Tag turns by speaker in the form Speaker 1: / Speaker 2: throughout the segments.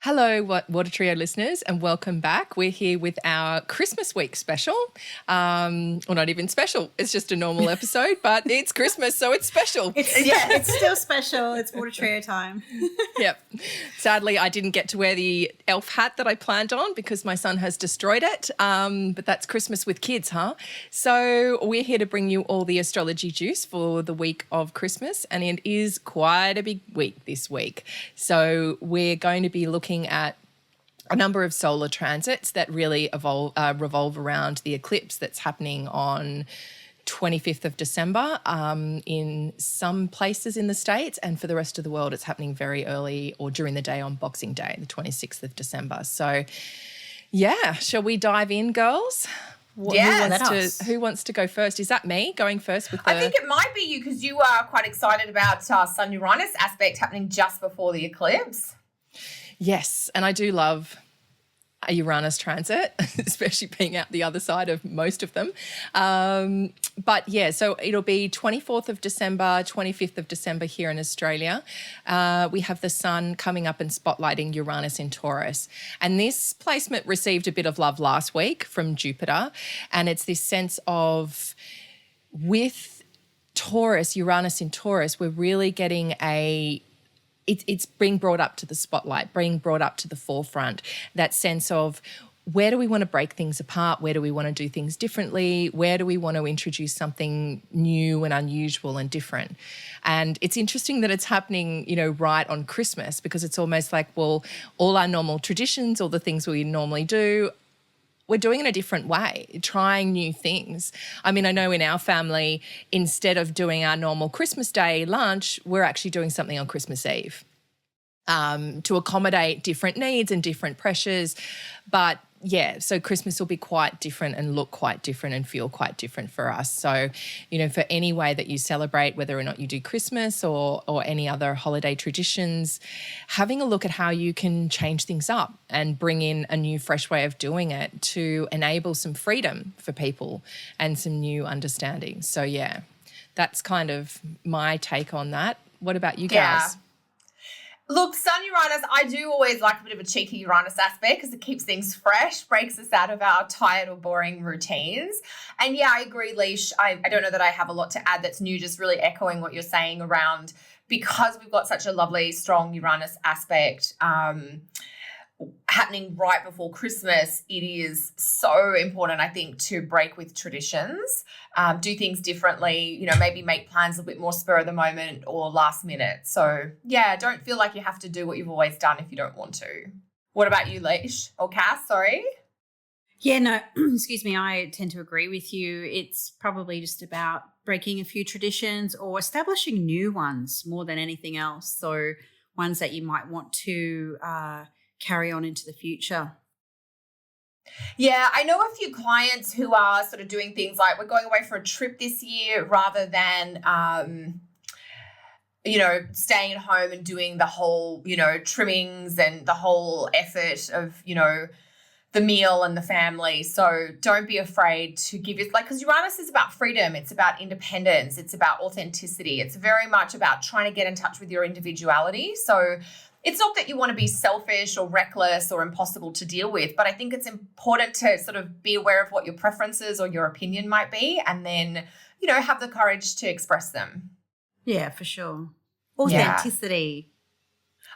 Speaker 1: Hello, Water Trio listeners, and welcome back. We're here with our Christmas week special. Or not even special. It's just a normal episode, but it's Christmas, so it's special.
Speaker 2: It's still special. It's Water Trio time.
Speaker 1: Yep. Sadly, I didn't get to wear the elf hat that I planned on because my son has destroyed it. But that's Christmas with kids, huh? So we're here to bring you all the astrology juice for the week of Christmas, and it is quite a big week this week. So we're going to be looking at a number of solar transits that really revolve around the eclipse that's happening on 25th of December in some places in the States, and for the rest of the world it's happening very early or during the day on Boxing Day, the 26th of December. So, yeah, shall we dive in, girls? Who wants to go first? Is that me going first with the...
Speaker 3: I think it might be you because you are quite excited about Sun-Uranus aspect happening just before the eclipse.
Speaker 1: Yes, and I do love a Uranus transit, especially being out the other side of most of them. But yeah, so it'll be 24th of December, 25th of December here in Australia. We have the sun coming up and spotlighting Uranus in Taurus. And this placement received a bit of love last week from Jupiter. And it's this sense of, with Taurus, Uranus in Taurus, we're really getting it's being brought up to the spotlight, being brought up to the forefront, that sense of where do we want to break things apart, where do we want to do things differently, where do we want to introduce something new and unusual and different. And it's interesting that it's happening, right on Christmas, because it's almost like, well, all our normal traditions, all the things we normally do, we're doing it a different way, trying new things. I mean, I know in our family, instead of doing our normal Christmas Day lunch, we're actually doing something on Christmas Eve to accommodate different needs and different pressures. But yeah, so Christmas will be quite different and look quite different and feel quite different for us. So, for any way that you celebrate, whether or not you do Christmas or any other holiday traditions, having a look at how you can change things up and bring in a new, fresh way of doing it to enable some freedom for people and some new understanding. So yeah, that's kind of my take on that. What about you guys?
Speaker 3: Yeah. Look, Sun-Uranus, I do always like a bit of a cheeky Uranus aspect because it keeps things fresh, breaks us out of our tired or boring routines. And yeah, I agree, Leash. I don't know that I have a lot to add that's new, just really echoing what you're saying around, because we've got such a lovely, strong Uranus aspect happening right before Christmas. It is so important, I think, to break with traditions, do things differently, maybe make plans a bit more spur of the moment or last minute. So yeah, don't feel like you have to do what you've always done if you don't want to. What about you, Leash? Or Cass, sorry?
Speaker 2: Yeah, no, excuse me, I tend to agree with you. It's probably just about breaking a few traditions or establishing new ones more than anything else. So ones that you might want to carry on into the future.
Speaker 3: Yeah, I know a few clients who are sort of doing things like, we're going away for a trip this year rather than, staying at home and doing the whole, trimmings and the whole effort of, the meal and the family. So don't be afraid to give it, because Uranus is about freedom. It's about independence. It's about authenticity. It's very much about trying to get in touch with your individuality. So it's not that you want to be selfish or reckless or impossible to deal with, but I think it's important to sort of be aware of what your preferences or your opinion might be, and then, have the courage to express them.
Speaker 2: Yeah, for sure. Authenticity.
Speaker 3: Yeah.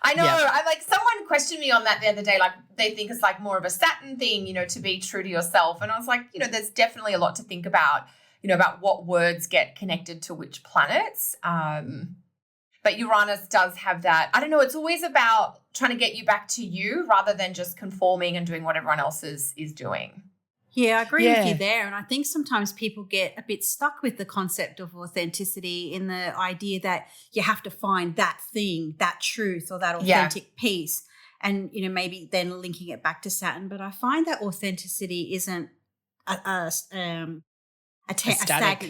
Speaker 3: I know. Yeah. Someone questioned me on that the other day. They think it's more of a Saturn thing, to be true to yourself. And I was like, there's definitely a lot to think about, about what words get connected to which planets. But Uranus does have that. I don't know. It's always about trying to get you back to you rather than just conforming and doing what everyone else is doing.
Speaker 2: Yeah, I agree with you there. And I think sometimes people get a bit stuck with the concept of authenticity in the idea that you have to find that thing, that truth or that authentic piece. And, maybe then linking it back to Saturn. But I find that authenticity isn't a stagnant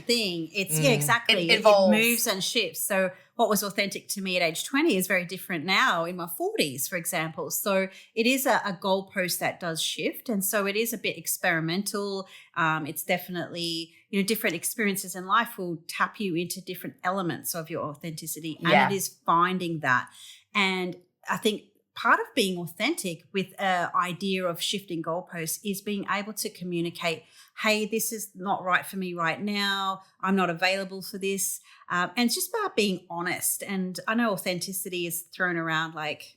Speaker 2: thing. It's exactly.
Speaker 3: It evolves.
Speaker 2: It moves and shifts. So what was authentic to me at age 20 is very different now in my 40s, for example. So it is a goalpost that does shift. And so it is a bit experimental. It's definitely, different experiences in life will tap you into different elements of your authenticity. And it is finding that. And I think part of being authentic with an idea of shifting goalposts is being able to communicate, hey, this is not right for me right now. I'm not available for this. And it's just about being honest. And I know authenticity is thrown around like,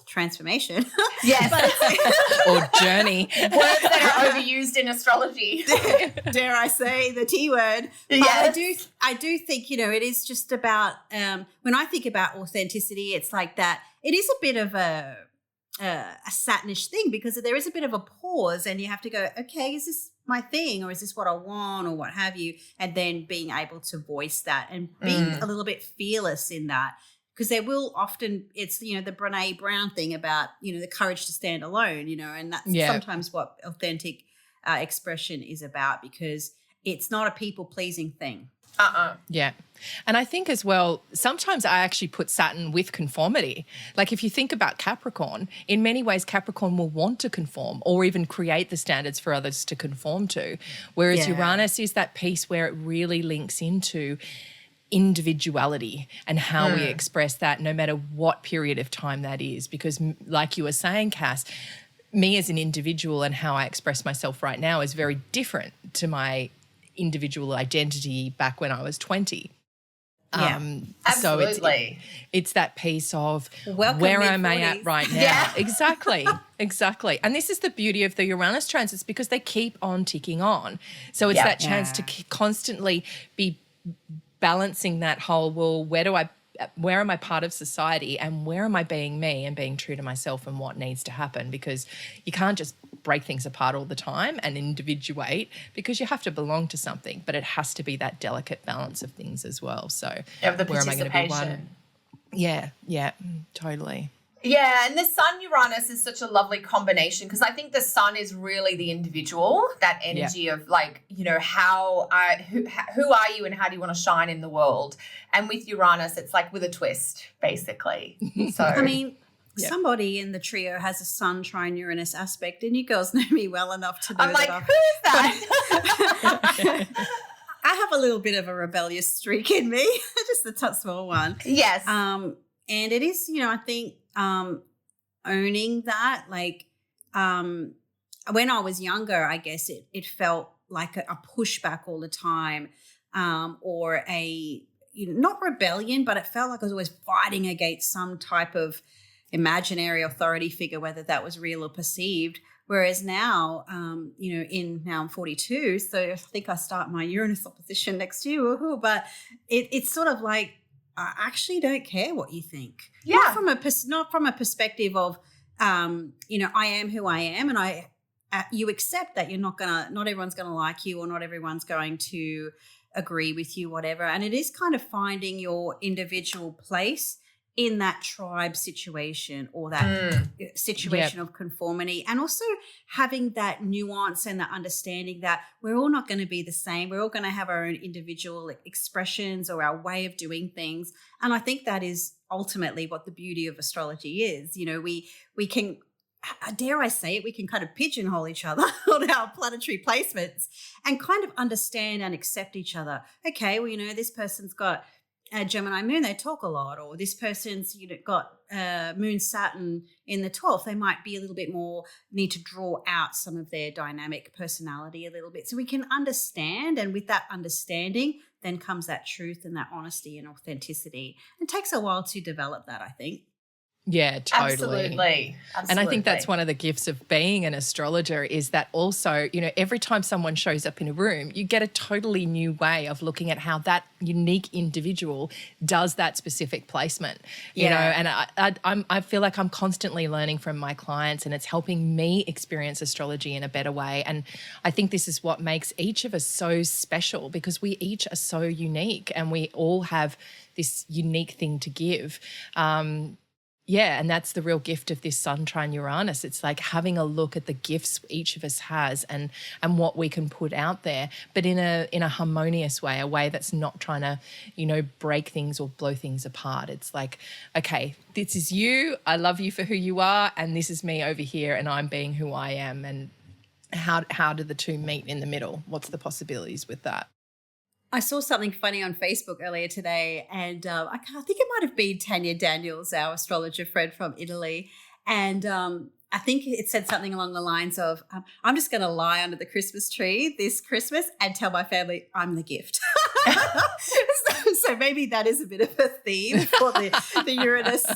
Speaker 2: transformation.
Speaker 3: Yes.
Speaker 1: Or journey.
Speaker 3: Words that are overused in astrology.
Speaker 2: Dare I say the T word.
Speaker 3: Yes.
Speaker 2: I do think, it is just about, when I think about authenticity, it's like that. It is a bit of a Saturnish thing, because there is a bit of a pause and you have to go, okay, is this my thing, or is this what I want, or what have you? And then being able to voice that and being a little bit fearless in that. Because there will often, it's, the Brene Brown thing about, the courage to stand alone, and that's sometimes what authentic expression is about, because it's not a people-pleasing thing.
Speaker 1: Yeah. And I think as well, sometimes I actually put Saturn with conformity. Like if you think about Capricorn, in many ways Capricorn will want to conform or even create the standards for others to conform to, whereas Uranus is that piece where it really links into individuality and how we express that, no matter what period of time that is. Because like you were saying, Cass, me as an individual and how I express myself right now is very different to my individual identity back when I was 20.
Speaker 3: Absolutely.
Speaker 1: So it's that piece of
Speaker 2: Welcome
Speaker 1: where am I at right now?
Speaker 3: Yeah.
Speaker 1: Exactly. And this is the beauty of the Uranus transits, because they keep on ticking on. So it's that chance to constantly be balancing that whole, well, where am I part of society, and where am I being me and being true to myself and what needs to happen? Because you can't just break things apart all the time and individuate, because you have to belong to something, but it has to be that delicate balance of things as well. So
Speaker 3: the
Speaker 1: where am I going to be one?
Speaker 3: participation.
Speaker 1: Yeah, totally.
Speaker 3: Yeah, and the Sun Uranus is such a lovely combination, because I think the Sun is really the individual, that energy of like, who are you and how do you want to shine in the world? And with Uranus, it's like with a twist, basically. So
Speaker 2: I mean, somebody in the trio has a Sun trine Uranus aspect, and you girls know me well enough to know
Speaker 3: I'm like, who is that?
Speaker 2: I have a little bit of a rebellious streak in me, just a small one.
Speaker 3: Yes.
Speaker 2: And it is, I think, owning that, like, when I was younger, I guess it felt like a pushback all the time, or a, not rebellion, but it felt like I was always fighting against some type of imaginary authority figure, whether that was real or perceived. Whereas now, now I'm 42, so I think I start my Uranus opposition next year, woohoo, but it's sort of like, I actually don't care what you think.
Speaker 3: Yeah.
Speaker 2: Not from a perspective of, I am who I am, and you accept that not everyone's gonna like you, or not everyone's going to agree with you, whatever. And it is kind of finding your individual place in that tribe situation, or that situation of conformity, and also having that nuance and that understanding that we're all not going to be the same. We're all going to have our own individual expressions or our way of doing things. And I think that is ultimately what the beauty of astrology is. We can, dare I say it, we can kind of pigeonhole each other on our planetary placements and kind of understand and accept each other. Okay, well, this person's got a Gemini moon, they talk a lot, or this person's got moon Saturn in the 12th, they might be a little bit more, need to draw out some of their dynamic personality a little bit, so we can understand. And with that understanding then comes that truth and that honesty and authenticity. It takes a while to develop that, I think.
Speaker 1: Yeah, totally.
Speaker 3: Absolutely.
Speaker 1: And I think that's one of the gifts of being an astrologer, is that also, every time someone shows up in a room, you get a totally new way of looking at how that unique individual does that specific placement, and I feel like I'm constantly learning from my clients, and it's helping me experience astrology in a better way. And I think this is what makes each of us so special, because we each are so unique and we all have this unique thing to give. Yeah, and that's the real gift of this Sun trine Uranus. It's like having a look at the gifts each of us has and what we can put out there, but in a harmonious way, a way that's not trying to, break things or blow things apart. It's like, okay, this is you, I love you for who you are, and this is me over here, and I'm being who I am. And how do the two meet in the middle? What's the possibilities with that?
Speaker 2: I saw something funny on Facebook earlier today, and I think it might have been Tanya Daniels, our astrologer friend from Italy. And I think it said something along the lines of, I'm just going to lie under the Christmas tree this Christmas and tell my family I'm the gift. So maybe that is a bit of a theme for the Uranus,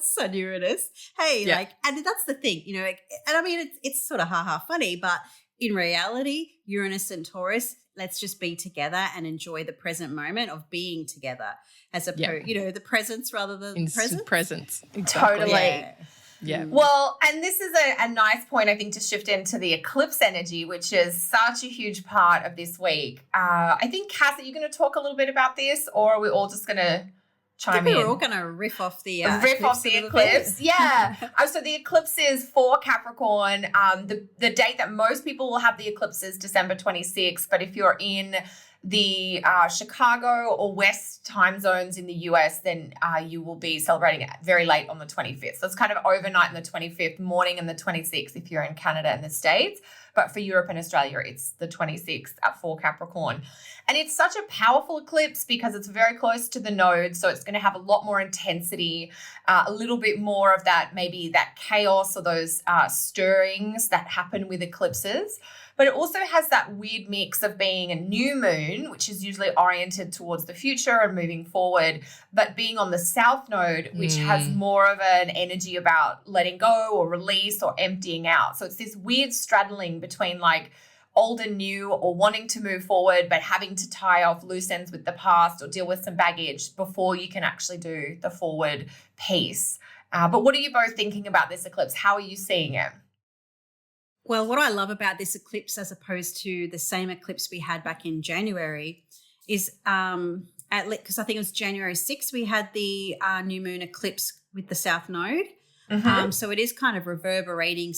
Speaker 2: Sun Uranus. Hey,
Speaker 1: Yeah.
Speaker 2: and that's the thing, and I mean, it's sort of ha-ha funny, but in reality, Uranus and Taurus, let's just be together and enjoy the present moment of being together as opposed, the presence rather than the present.
Speaker 1: Presence.
Speaker 3: Totally.
Speaker 2: Yeah.
Speaker 1: Yeah.
Speaker 3: Well, and this is a nice point, I think, to shift into the eclipse energy, which is such a huge part of this week. I think, Cass, are you going to talk a little bit about this, or are we all just going to chime in?
Speaker 2: We're all going to riff off the
Speaker 3: eclipse. Yeah. So the eclipse is for Capricorn. The date that most people will have the eclipse is December 26th, but if you're in the Chicago or West time zones in the US, then you will be celebrating it very late on the 25th. So it's kind of overnight on the 25th, morning on the 26th if you're in Canada and the States. But for Europe and Australia, it's the 26th for Capricorn. And it's such a powerful eclipse because it's very close to the node. So it's going to have a lot more intensity, a little bit more of that, maybe that chaos or those stirrings that happen with eclipses. But it also has that weird mix of being a new moon, which is usually oriented towards the future and moving forward, but being on the south node, which has more of an energy about letting go or release or emptying out. So it's this weird straddling between like old and new, or wanting to move forward, but having to tie off loose ends with the past or deal with some baggage before you can actually do the forward piece. But what are you both thinking about this eclipse? How are you seeing it?
Speaker 2: Well, what I love about this eclipse as opposed to the same eclipse we had back in January is because I think it was January 6th, we had the new moon eclipse with the south node. Mm-hmm. So it is kind of reverberating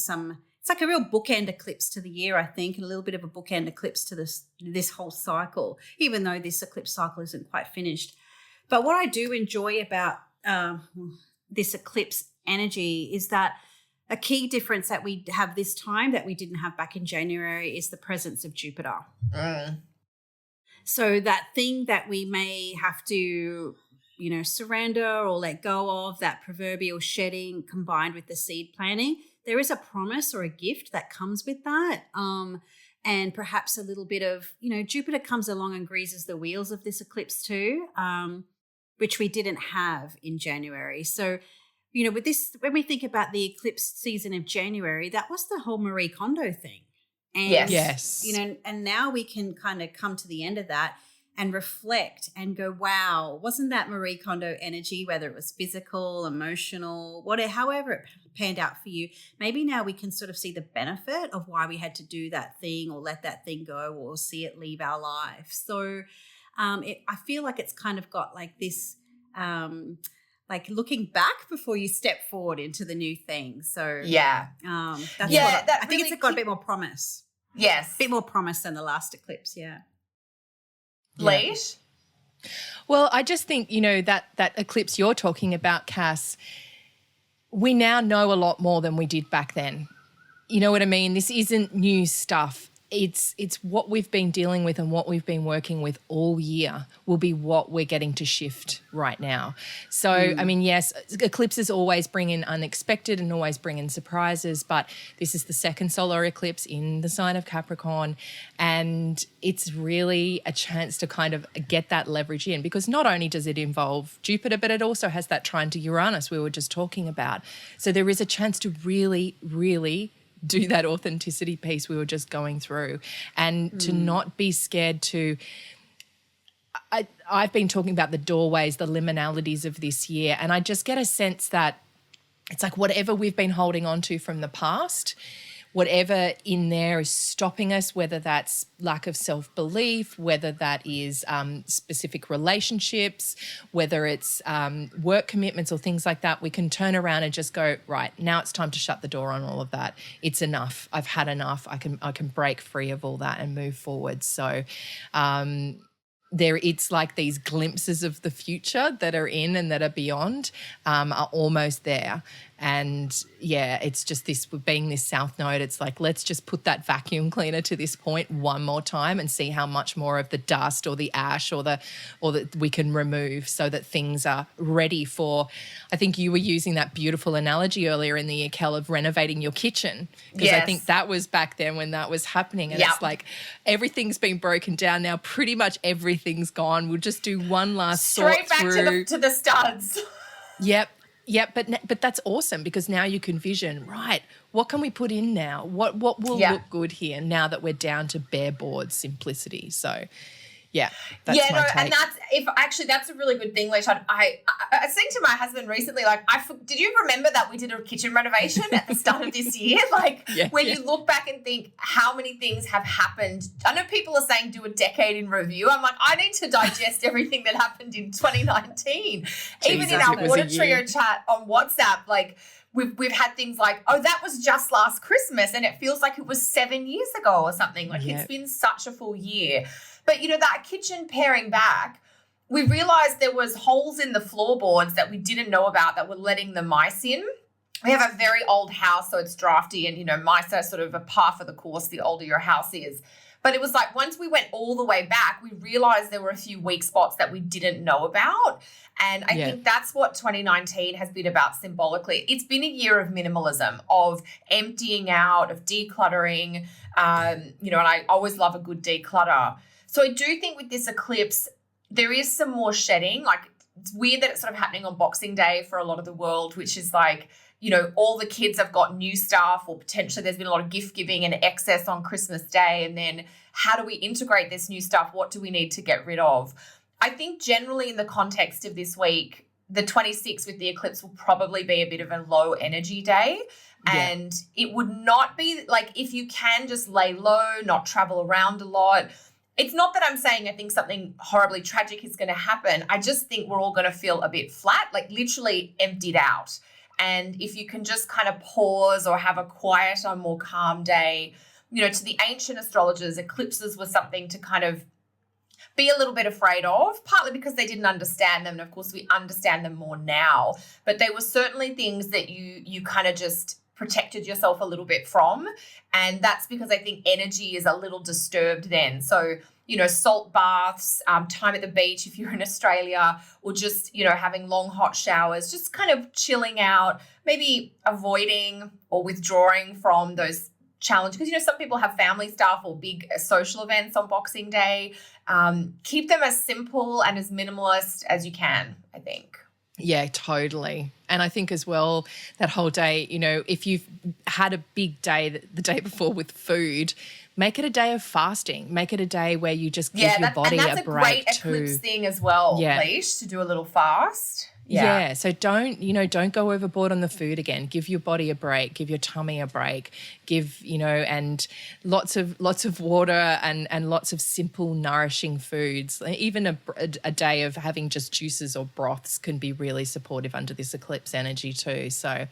Speaker 2: it's like a real bookend eclipse to the year, I think, and a little bit of a bookend eclipse to this whole cycle, even though this eclipse cycle isn't quite finished. But what I do enjoy about this eclipse energy is that a key difference that we have this time that we didn't have back in January is the presence of Jupiter. So that thing that we may have to, surrender or let go of, that proverbial shedding combined with the seed planting, there is a promise or a gift that comes with that. And perhaps a little bit of, Jupiter comes along and greases the wheels of this eclipse too, which we didn't have in January. So, with this, when we think about the eclipse season of January, that was the whole Marie Kondo thing. And,
Speaker 1: yes.
Speaker 2: And now we can kind of come to the end of that and reflect and go, wow, wasn't that Marie Kondo energy, whether it was physical, emotional, however it panned out for you, maybe now we can sort of see the benefit of why we had to do that thing or let that thing go or see it leave our life. So I feel like it's kind of got like this like looking back before you step forward into the new thing. So that's I think it's got a bit more promise.
Speaker 3: Yes.
Speaker 2: A bit more promise than the last eclipse,
Speaker 3: Leish?
Speaker 1: Well, I just think, that eclipse you're talking about, Cass, we now know a lot more than we did back then. You know what I mean? This isn't new stuff. It's what we've been dealing with and what we've been working with all year will be what we're getting to shift right now. So, I mean, yes, eclipses always bring in unexpected and always bring in surprises, but this is the second solar eclipse in the sign of Capricorn, and it's really a chance to kind of get that leverage in, because not only does it involve Jupiter, but it also has that trine to Uranus we were just talking about. So there is a chance to really, really do that authenticity piece we were just going through, and to not be scared to I've been talking about the doorways, the liminalities of this year, and I just get a sense that it's like whatever we've been holding on to from the past, whatever in there is stopping us, whether that's lack of self-belief, whether that is specific relationships, whether it's work commitments or things like that, we can turn around and just go, right, now it's time to shut the door on all of that. It's enough. I've had enough. I can break free of all that and move forward. So it's like these glimpses of the future that are in and that are beyond are almost there. And yeah, it's just this, being this south node, it's like, let's just put that vacuum cleaner to this point one more time and see how much more of the dust or the ash or that we can remove, so that things are ready for, I think you were using that beautiful analogy earlier in the year, Kel, of renovating your kitchen. Because I think that was back then when that was happening. And it's like, everything's been broken down now. Pretty much everything's gone. We'll just do one last
Speaker 3: straight
Speaker 1: sort
Speaker 3: back
Speaker 1: through.
Speaker 3: to the studs.
Speaker 1: Yep, but that's awesome, because now you can vision, right, what can we put in now? What will look good here now that we're down to bare board simplicity? So, yeah, that's my take.
Speaker 3: And that's a really good thing, Leisha. I was saying to my husband recently, like, did you remember that we did a kitchen renovation at the start of this year? Like, you look back and think how many things have happened. I know people are saying do a decade in review. I'm like, I need to digest everything that happened in 2019. Even in our water trio chat on WhatsApp, like, we've had things like, oh, that was just last Christmas, and it feels like it was 7 years ago or something. Like, it's been such a full year. But, that kitchen paring back, we realised there was holes in the floorboards that we didn't know about that were letting the mice in. We have a very old house, so it's drafty, and, mice are sort of a par for the course the older your house is. But it was like, once we went all the way back, we realised there were a few weak spots that we didn't know about. And I think that's what 2019 has been about symbolically. It's been a year of minimalism, of emptying out, of decluttering, and I always love a good declutter. So I do think with this eclipse, there is some more shedding. Like, it's weird that it's sort of happening on Boxing Day for a lot of the world, which is like, all the kids have got new stuff, or potentially there's been a lot of gift giving and excess on Christmas Day. And then how do we integrate this new stuff? What do we need to get rid of? I think generally in the context of this week, the 26th with the eclipse will probably be a bit of a low energy day. And it would not be like, if you can just lay low, not travel around a lot. It's not that I'm saying I think something horribly tragic is going to happen. I just think we're all going to feel a bit flat, like literally emptied out. And if you can just kind of pause or have a quieter, more calm day, to the ancient astrologers, eclipses were something to kind of be a little bit afraid of, partly because they didn't understand them. And of course we understand them more now, but they were certainly things that you kind of just protected yourself a little bit from. And that's because I think energy is a little disturbed then. So, salt baths, time at the beach if you're in Australia, or just, having long hot showers, just kind of chilling out, maybe avoiding or withdrawing from those challenges. Because, some people have family stuff or big social events on Boxing Day. Keep them as simple and as minimalist as you can, I think.
Speaker 1: Yeah, totally. And I think as well, that whole day, if you've had a big day the day before with food, make it a day of fasting. Make it a day where you just give your body a break. And that's a
Speaker 3: great eclipse thing as well, Leash, to do a little fast.
Speaker 1: Yeah. So don't go overboard on the food again. Give your body a break. Give your tummy a break. Give, and lots of water and lots of simple, nourishing foods. Even a day of having just juices or broths can be really supportive under this eclipse energy too. So,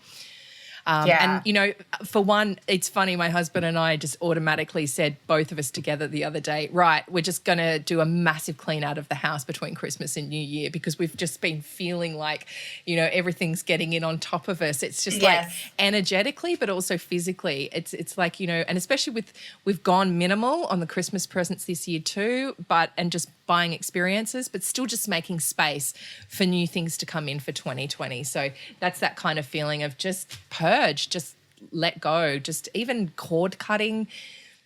Speaker 1: and, for one, it's funny, my husband and I just automatically said, both of us together the other day, right, we're just going to do a massive clean out of the house between Christmas and New Year, because we've just been feeling like, everything's getting in on top of us. It's just like energetically, but also physically. It's like, and especially we've gone minimal on the Christmas presents this year too, and just buying experiences, but still just making space for new things to come in for 2020. So that's that kind of feeling of just purge, just let go, just even cord cutting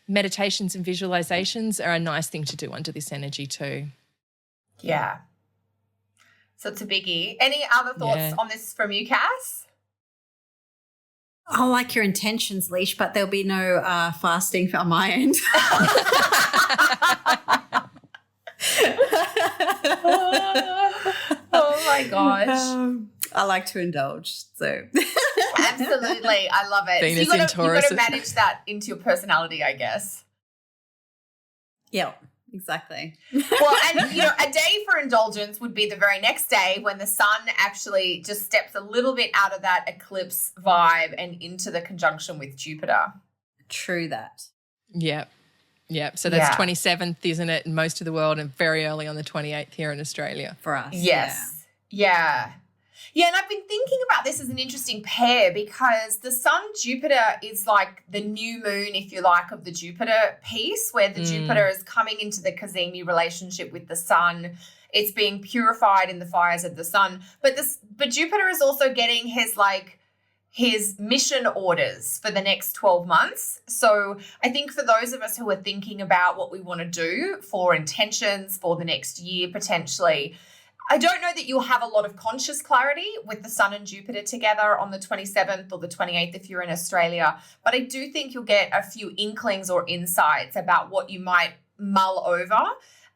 Speaker 1: meditations and visualizations are a nice thing to do under this energy too.
Speaker 3: Yeah. So it's a biggie. Any other thoughts on this from you, Cass?
Speaker 2: I like your intentions, Leash, but there'll be no fasting on my end.
Speaker 3: Oh my gosh.
Speaker 2: I like to indulge, so.
Speaker 3: Absolutely. I love it.
Speaker 1: Venus
Speaker 3: So
Speaker 1: in Taurus.
Speaker 3: you've got to manage that into your personality, I guess.
Speaker 2: Yeah, exactly.
Speaker 3: Well, and, a day for indulgence would be the very next day when the sun actually just steps a little bit out of that eclipse vibe and into the conjunction with Jupiter.
Speaker 2: True that.
Speaker 1: Yeah. Yeah, so that's 27th, isn't it, in most of the world, and very early on the 28th here in Australia.
Speaker 2: For us.
Speaker 3: Yes. Yeah. Yeah, and I've been thinking about this as an interesting pair because the Sun-Jupiter is like the new moon, if you like, of the Jupiter piece, where the Jupiter is coming into the Cazimi relationship with the Sun. It's being purified in the fires of the Sun. But Jupiter is also getting his mission orders for the next 12 months. So I think for those of us who are thinking about what we want to do for intentions for the next year potentially, I don't know that you'll have a lot of conscious clarity with the Sun and Jupiter together on the 27th or the 28th if you're in Australia, but I do think you'll get a few inklings or insights about what you might mull over.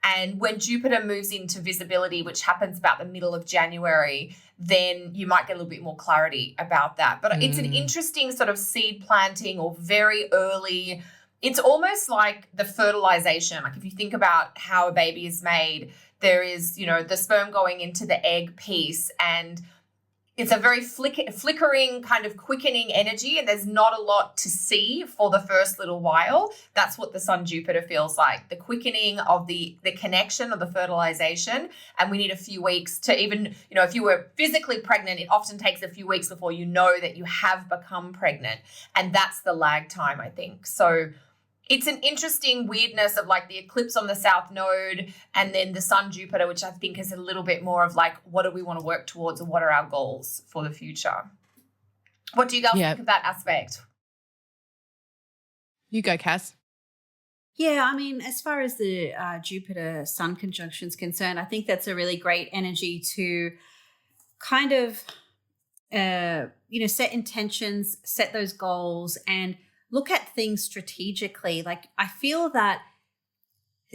Speaker 3: And when Jupiter moves into visibility, which happens about the middle of January, then you might get a little bit more clarity about that. But it's an interesting sort of seed planting or very early. It's almost like the fertilization. Like if you think about how a baby is made, there is, the sperm going into the egg piece, and it's a very flickering kind of quickening energy, and there's not a lot to see for the first little while. That's what the Sun-Jupiter feels like, the quickening of the connection of the fertilization. And we need a few weeks to even, if you were physically pregnant, it often takes a few weeks before you know that you have become pregnant. And that's the lag time, I think. So it's an interesting weirdness of like the eclipse on the South Node and then the Sun-Jupiter, which I think is a little bit more of like, what do we want to work towards and what are our goals for the future? What do you guys think of that aspect?
Speaker 1: You go, Cass.
Speaker 2: Yeah, I mean, as far as the Jupiter-Sun conjunction is concerned, I think that's a really great energy to kind of, set intentions, set those goals, and look at things strategically. Like I feel that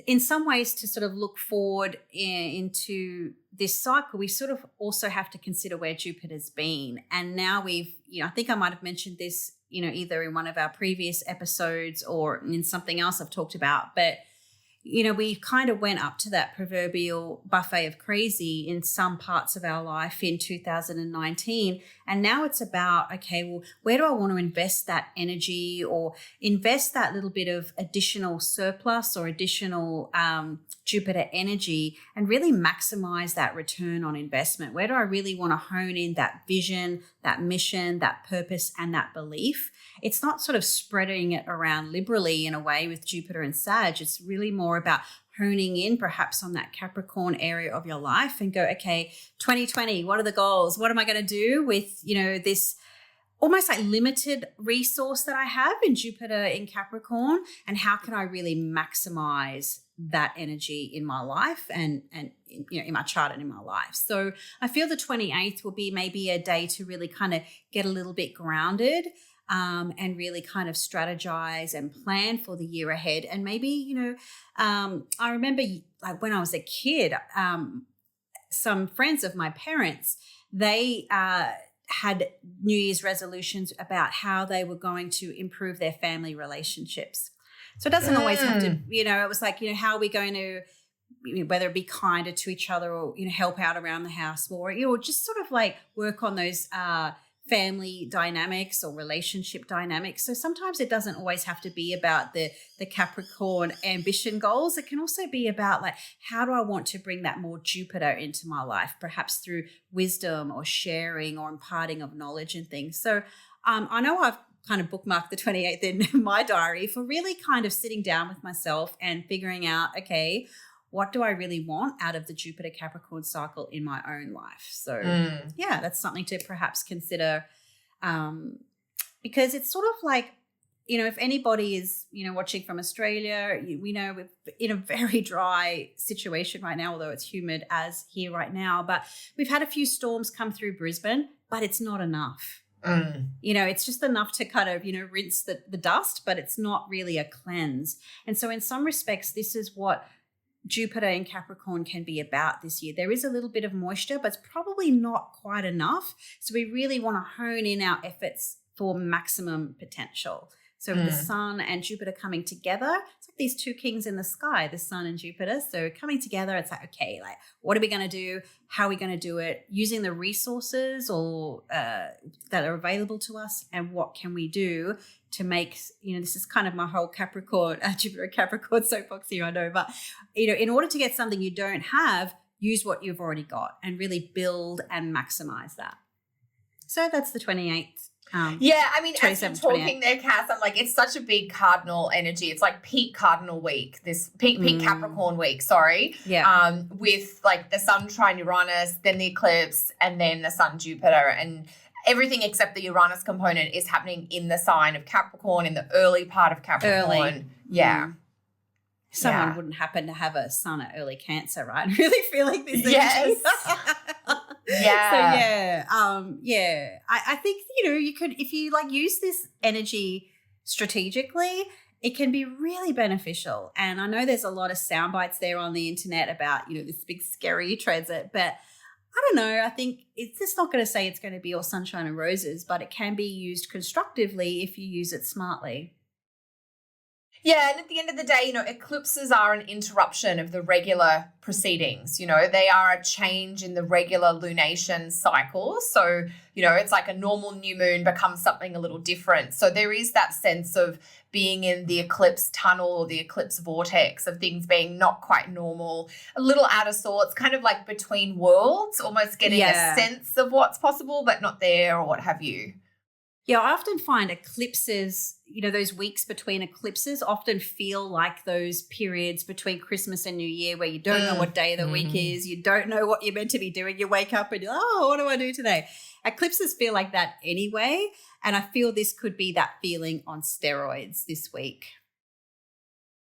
Speaker 2: in some ways to sort of look forward into this cycle, we sort of also have to consider where Jupiter's been. And now we've, I think I might have mentioned this, either in one of our previous episodes or in something else I've talked about, but we kind of went up to that proverbial buffet of crazy in some parts of our life in 2019. And now it's about, okay, well, where do I want to invest that energy or invest that little bit of additional surplus or additional Jupiter energy and really maximize that return on investment? Where do I really want to hone in that vision, that mission, that purpose, and that belief? It's not sort of spreading it around liberally in a way with Jupiter and Sag. It's really more about honing in perhaps on that Capricorn area of your life and go, okay, 2020, what are the goals? What am I going to do with, this almost like limited resource that I have in Jupiter in Capricorn? And how can I really maximize that energy in my life and in my chart and in my life? So I feel the 28th will be maybe a day to really kind of get a little bit grounded and really kind of strategize and plan for the year ahead. And maybe, I remember like when I was a kid, some friends of my parents, they had New Year's resolutions about how they were going to improve their family relationships. So it doesn't always have to, it was like, how are we going to, whether it be kinder to each other or, help out around the house more, just sort of like work on those family dynamics or relationship dynamics. So sometimes it doesn't always have to be about the Capricorn ambition goals. It can also be about like, how do I want to bring that more Jupiter into my life, perhaps through wisdom or sharing or imparting of knowledge and things. So I know I've kind of bookmarked the 28th in my diary for really kind of sitting down with myself and figuring out, okay, what do I really want out of the Jupiter Capricorn cycle in my own life? So that's something to perhaps consider because it's sort of like, if anybody is, watching from Australia, we know we're in a very dry situation right now, although it's humid as here right now, but we've had a few storms come through Brisbane, but it's not enough. It's just enough to kind of, rinse the dust, but it's not really a cleanse. And so in some respects, this is what Jupiter in Capricorn can be about this year. There is a little bit of moisture, but it's probably not quite enough. So we really want to hone in our efforts for maximum potential. So the Sun and Jupiter coming together, it's like these two kings in the sky, the Sun and Jupiter. So coming together, it's like, okay, like what are we going to do? How are we going to do it? Using the resources or that are available to us, and what can we do to make, this is kind of my whole Capricorn, Jupiter Capricorn soapbox here, I know, but, in order to get something you don't have, use what you've already got and really build and maximize that. So that's the 28th.
Speaker 3: As you're talking there, Cass, I'm like, it's such a big cardinal energy. It's like peak cardinal week, this peak Capricorn week, sorry.
Speaker 2: Yeah.
Speaker 3: With like the Sun trine Uranus, then the eclipse, and then the Sun Jupiter, and everything except the Uranus component is happening in the sign of Capricorn, in the early part of Capricorn. Yeah.
Speaker 2: Someone wouldn't happen to have a Sun at early Cancer, right? I really feel like this.
Speaker 3: Yes.
Speaker 2: Yeah. So I think, you could, if you like use this energy strategically, it can be really beneficial. And I know there's a lot of sound bites there on the internet about, this big scary transit, but I don't know. I think it's just not going to say it's going to be all sunshine and roses, but it can be used constructively if you use it smartly.
Speaker 3: Yeah, and at the end of the day, eclipses are an interruption of the regular proceedings. They are a change in the regular lunation cycle. So, it's like a normal new moon becomes something a little different. So there is that sense of being in the eclipse tunnel or the eclipse vortex, of things being not quite normal, a little out of sorts, kind of like between worlds, almost getting a sense of what's possible but not there, or what have you.
Speaker 2: Yeah, I often find eclipses, those weeks between eclipses often feel like those periods between Christmas and New Year where you don't know what day of the week is. You don't know what you're meant to be doing. You wake up and you're, what do I do today? Eclipses feel like that anyway. And I feel this could be that feeling on steroids this week.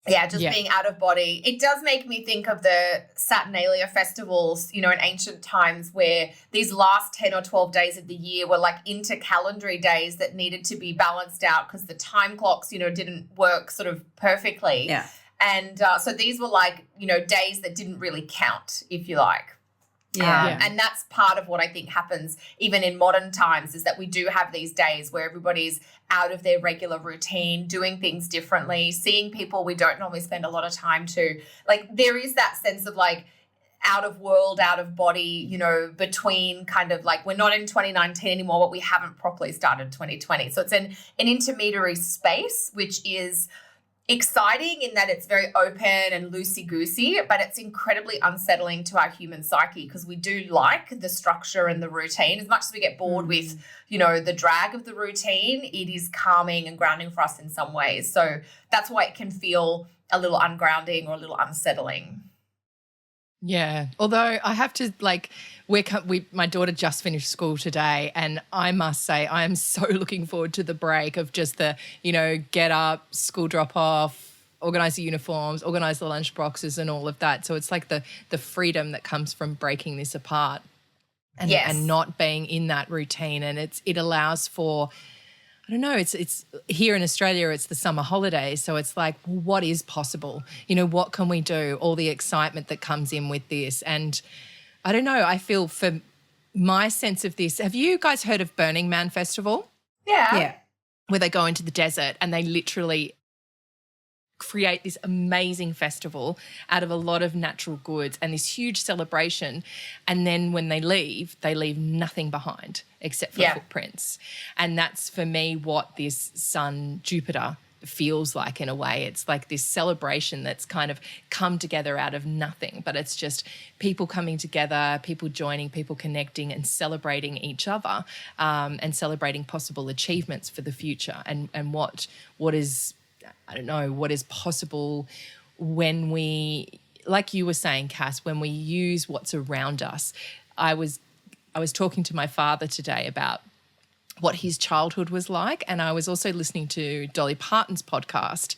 Speaker 3: Yeah, being out of body. It does make me think of the Saturnalia festivals, in ancient times, where these last 10 or 12 days of the year were like intercalendary days that needed to be balanced out because the time clocks, didn't work sort of perfectly.
Speaker 2: Yeah.
Speaker 3: And so these were like, days that didn't really count, if you like. And that's part of what I think happens even in modern times, is that we do have these days where everybody's out of their regular routine, doing things differently, seeing people we don't normally spend a lot of time to. Like there is that sense of like out of world, out of body, between kind of like we're not in 2019 anymore, but we haven't properly started 2020. So it's an intermediary space, which is exciting in that it's very open and loosey-goosey, but it's incredibly unsettling to our human psyche because we do like the structure and the routine. As much as we get bored with, the drag of the routine, it is calming and grounding for us in some ways. So that's why it can feel a little ungrounding or a little unsettling.
Speaker 1: Yeah, although I have to my daughter just finished school today, and I must say I am so looking forward to the break of just the, get up, school drop off, organise the uniforms, organise the lunch boxes and all of that. So it's like the freedom that comes from breaking this apart and not being in that routine. And it allows for, I don't know, it's here in Australia, it's the summer holidays. So it's like, well, what is possible? What can we do? All the excitement that comes in with this. And I don't know, I feel for my sense of this, have you guys heard of Burning Man Festival?
Speaker 3: Yeah.
Speaker 1: Where they go into the desert and they literally create this amazing festival out of a lot of natural goods and this huge celebration. And then when they leave nothing behind except for footprints. And that's for me what this Sun Jupiter feels like in a way. It's like this celebration that's kind of come together out of nothing, but it's just people coming together, people joining, people connecting and celebrating each other, and celebrating possible achievements for the future and what is, I don't know, what is possible when we, like you were saying, Cass, when we use what's around us. I was talking to my father today about what his childhood was like, and I was also listening to Dolly Parton's podcast.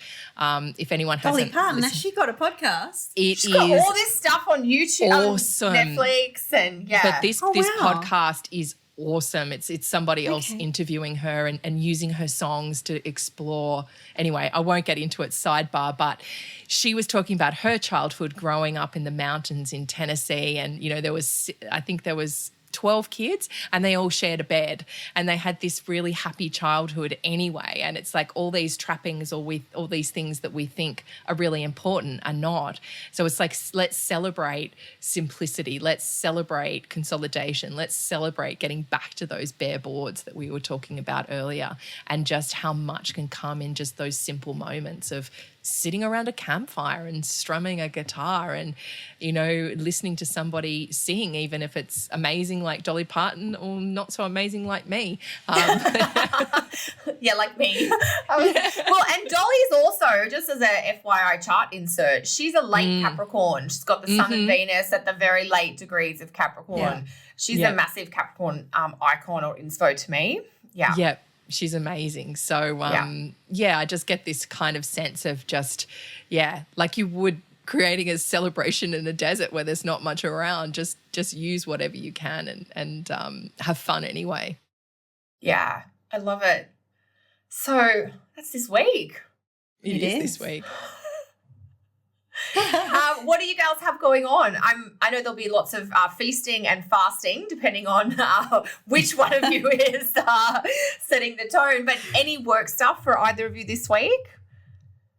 Speaker 1: If anyone hasn't
Speaker 2: Dolly Parton,
Speaker 3: has
Speaker 2: she got a podcast?
Speaker 3: She's got all this stuff on YouTube,
Speaker 1: awesome.
Speaker 3: Netflix, and
Speaker 1: But this podcast is awesome. It's somebody else interviewing her and using her songs to explore. Anyway, I won't get into it, sidebar, but she was talking about her childhood growing up in the mountains in Tennessee, and there was 12 kids, and they all shared a bed, and they had this really happy childhood anyway. And it's like all these trappings or with all these things that we think are really important are not. So it's like, let's celebrate simplicity. Let's celebrate consolidation. Let's celebrate getting back to those bare boards that we were talking about earlier, and just how much can come in just those simple moments of sitting around a campfire and strumming a guitar and, you know, listening to somebody sing, even if it's amazing like Dolly Parton or not so amazing like me.
Speaker 3: Yeah, like me. Well, and Dolly's also, just as a FYI chart insert, she's a late Capricorn. She's got the Sun and Venus at the very late degrees of Capricorn. Yeah. She's a massive Capricorn icon or inspo to me. Yeah.
Speaker 1: Yeah. She's amazing. So, I just get this kind of sense of just, like you would creating a celebration in a desert where there's not much around. Just use whatever you can and have fun anyway.
Speaker 3: Yeah, I love it. So that's this week.
Speaker 1: It is this week.
Speaker 3: What do you girls have going on? I know there'll be lots of feasting and fasting, depending on which one of you is setting the tone. But any work stuff for either of you this week?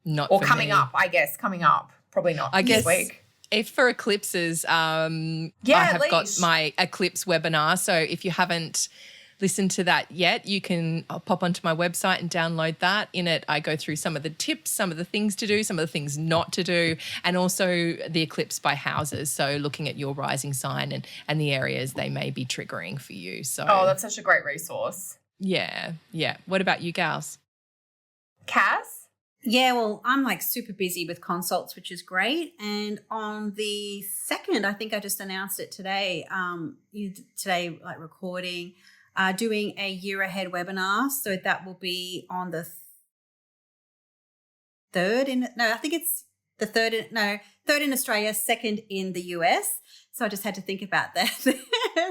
Speaker 1: Not
Speaker 3: or
Speaker 1: for
Speaker 3: coming
Speaker 1: me.
Speaker 3: up. I guess coming up. Probably not.
Speaker 1: I
Speaker 3: this
Speaker 1: guess
Speaker 3: week.
Speaker 1: If for eclipses, I have got my Eclipse webinar. So if you haven't listened to that yet, I'll pop onto my website and download that. In it, I go through some of the tips, some of the things to do, some of the things not to do, and also the eclipse by houses. So looking at your rising sign and the areas they may be triggering for you. So
Speaker 3: that's such a great resource.
Speaker 1: Yeah. What about you gals?
Speaker 3: Cass?
Speaker 2: Yeah, well, I'm like super busy with consults, which is great. And on the 2nd, I think I just announced it today, today, like recording, doing a year ahead webinar. So that will be on the 3rd I think it's the 3rd in Australia, 2nd in the US. So I just had to think about that.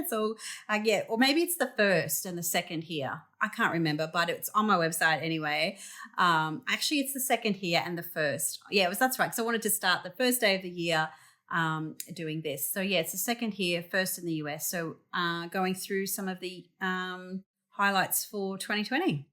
Speaker 2: So or maybe it's the 1st and the 2nd here. I can't remember, but it's on my website anyway. Actually, it's the 2nd here and the 1st. Yeah, that's right. So I wanted to start the first day of the year doing this. So yeah, it's the 2nd here, 1st in the US. So going through some of the highlights for 2020.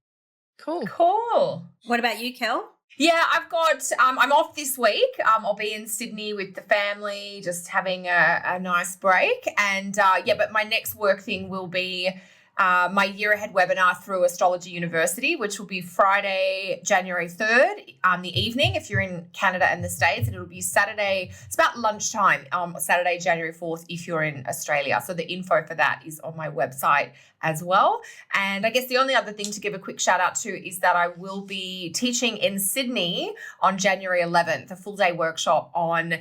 Speaker 3: Cool.
Speaker 2: What about you, Kel?
Speaker 3: Yeah, I've got, I'm off this week. I'll be in Sydney with the family, just having a nice break. And but my next work thing will be my year ahead webinar through Astrology University, which will be Friday, January 3rd, the evening if you're in Canada and the States, and it'll be Saturday, it's about lunchtime, Saturday, January 4th if you're in Australia. So the info for that is on my website as well. And I guess the only other thing to give a quick shout out to is that I will be teaching in Sydney on January 11th, a full day workshop on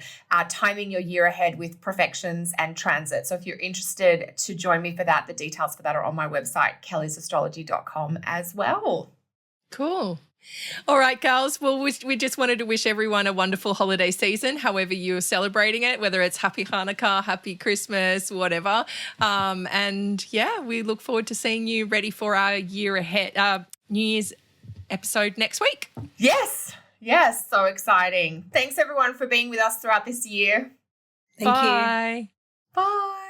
Speaker 3: timing your year ahead with perfections and transit. So if you're interested to join me for that, the details for that are on my website, kellysastrology.com as well.
Speaker 1: Cool. All right, girls. Well, we just wanted to wish everyone a wonderful holiday season, however you're celebrating it, whether it's Happy Hanukkah, Happy Christmas, whatever. We look forward to seeing you ready for our year ahead, New Year's episode next week.
Speaker 3: Yes, so exciting. Thanks, everyone, for being with us throughout this year.
Speaker 2: Thank you.
Speaker 1: Bye.
Speaker 3: Bye.